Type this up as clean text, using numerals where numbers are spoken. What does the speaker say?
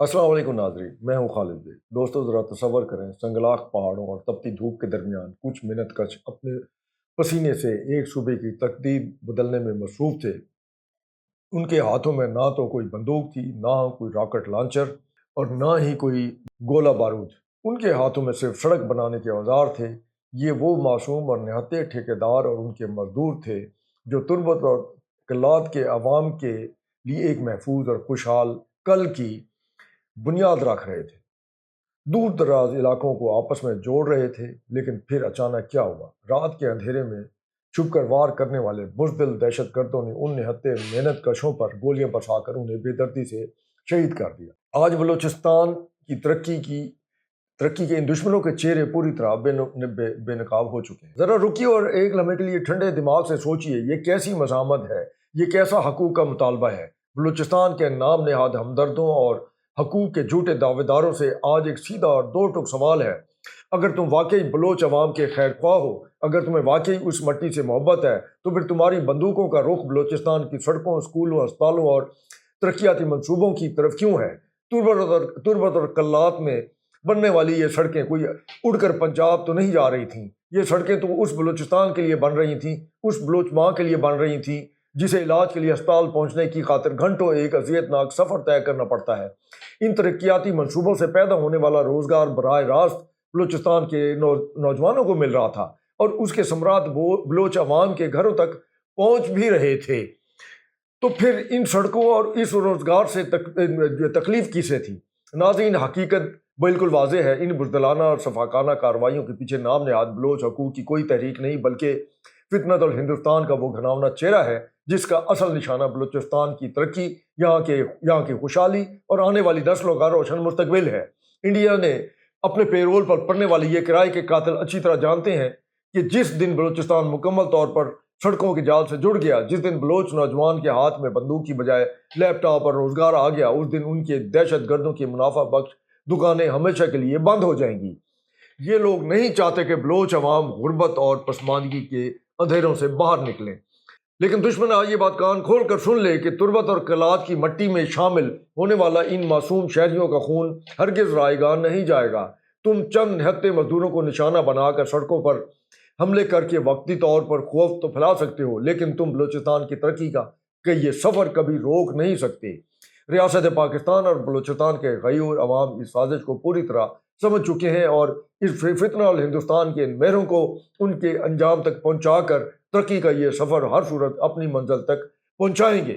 अस्सलाम वालेकुम नाज़रीन, मैं हूँ खालिद बेग। दोस्तों ज़रा तसव्वुर करें, संगलाख पहाड़ों और तपती धूप के दरमियान कुछ मिनट कश अपने पसीने से एक सूबे की तकदीर बदलने में मसरूफ़ थे। उनके हाथों में ना तो कोई बंदूक थी, ना कोई रॉकेट लॉन्चर और ना ही कोई गोला बारूद। उनके हाथों में सिर्फ सड़क बनाने के औजार थे। ये वो मासूम और निहत्ते ठेकेदार और उनके मजदूर थे जो तुर्बत और कल्लात के अवाम के लिए एक महफूज और खुशहाल कल की बुनियाद रख रहे थे, दूर दराज इलाकों को आपस में जोड़ रहे थे। लेकिन फिर अचानक क्या हुआ? रात के अंधेरे में छुपकर वार करने वाले बुज़दिल दहशत गर्दों ने उन निहत्ते मेहनत कशों पर गोलियां बरसाकर उन्हें बेदर्दी से शहीद कर दिया। आज बलूचिस्तान की तरक्की के इन दुश्मनों के चेहरे पूरी तरह बेनकाब हो चुके हैं। ज़रा रुकिए और एक लम्हे के लिए ठंडे दिमाग से सोचिए, ये कैसी मज़ामत है, ये कैसा हकूक़ का मुतालबा है। बलूचिस्तान के नाम नेहाद हमदर्दों और हकूक़ के झूठे दावेदारों से आज एक सीधा और दो टुक सवाल है। अगर तुम वाकई बलोच अवाम के खैर ख्वाह हो, अगर तुम्हें वाकई उस मट्टी से मोहब्बत है, तो फिर तुम्हारी बंदूकों का रुख बलूचिस्तान की सड़कों, स्कूलों, अस्पतालों और तरक्याती मनसूबों की तरफ क्यों है? तुर्बत और कल्लात में बनने वाली ये सड़कें कोई उड़कर पंजाब तो नहीं जा रही थीं। ये सड़कें तो उस बलूचिस्तान के लिए बन रही थीं, उस बलूच माँ के लिए बन रही थीं जिसे इलाज के लिए अस्पताल पहुंचने की खातिर घंटों एक अजियतनाक सफ़र तय करना पड़ता है। इन तरक्याती मनसूबों से पैदा होने वाला रोज़गार बराह रास्त बलूचिस्तान के नौजवानों को मिल रहा था और उसके सम्राट बलोच अवाम के घरों तक पहुंच भी रहे थे। तो फिर इन सड़कों और इस रोज़गार से तकलीफ किसे थी? नाज़रीन, हकीकत बिल्कुल वाज़ेह है। इन बुज़दिलाना और सफाकाना कार्रवाइयों के पीछे नाम नेहाद बलोच हकूक़ की कोई तहरीक नहीं, बल्कि फितनत और हिंदुस्तान का वो घिनौना चेहरा है जिसका असल निशाना बलूचिस्तान की तरक्की, यहाँ की खुशहाली और आने वाली नस्लों का रोशन मुस्तकबिल है। इंडिया ने अपने पेरोल पर पड़ने वाले ये किराए के कातिल अच्छी तरह जानते हैं कि जिस दिन बलूचिस्तान मुकम्मल तौर पर सड़कों के जाल से जुड़ गया, जिस दिन बलोच नौजवान के हाथ में बंदूक की बजाय लैपटॉप और रोजगार आ गया, उस दिन उनके दहशत गर्दों की मुनाफा बख्श दुकानें हमेशा के लिए बंद हो जाएंगी। ये लोग नहीं चाहते कि बलोच अवाम गुर्बत और पसमानगी के अंधेरों से बाहर निकलें। लेकिन दुश्मन आज ये बात कान खोल कर सुन ले कि तुर्बत और कलात की मट्टी में शामिल होने वाला इन मासूम शहरियों का खून हरगिज रायगान नहीं जाएगा। तुम चंद निहत्ते मजदूरों को निशाना बनाकर सड़कों पर हमले करके वक्ती तौर पर खौफ तो फैला सकते हो, लेकिन तुम बलूचिस्तान की तरक्की का ये सफ़र कभी रोक नहीं सकते। रियासत पाकिस्तान और बलूचिस्तान के गयूर अवाम इस साजिश को पूरी तरह समझ चुके हैं और इस फितना और हिंदुस्तान के इन मेहरों को उनके अंजाम तक पहुंचाकर तरक्की का ये सफ़र हर सूरत अपनी मंजिल तक पहुंचाएंगे।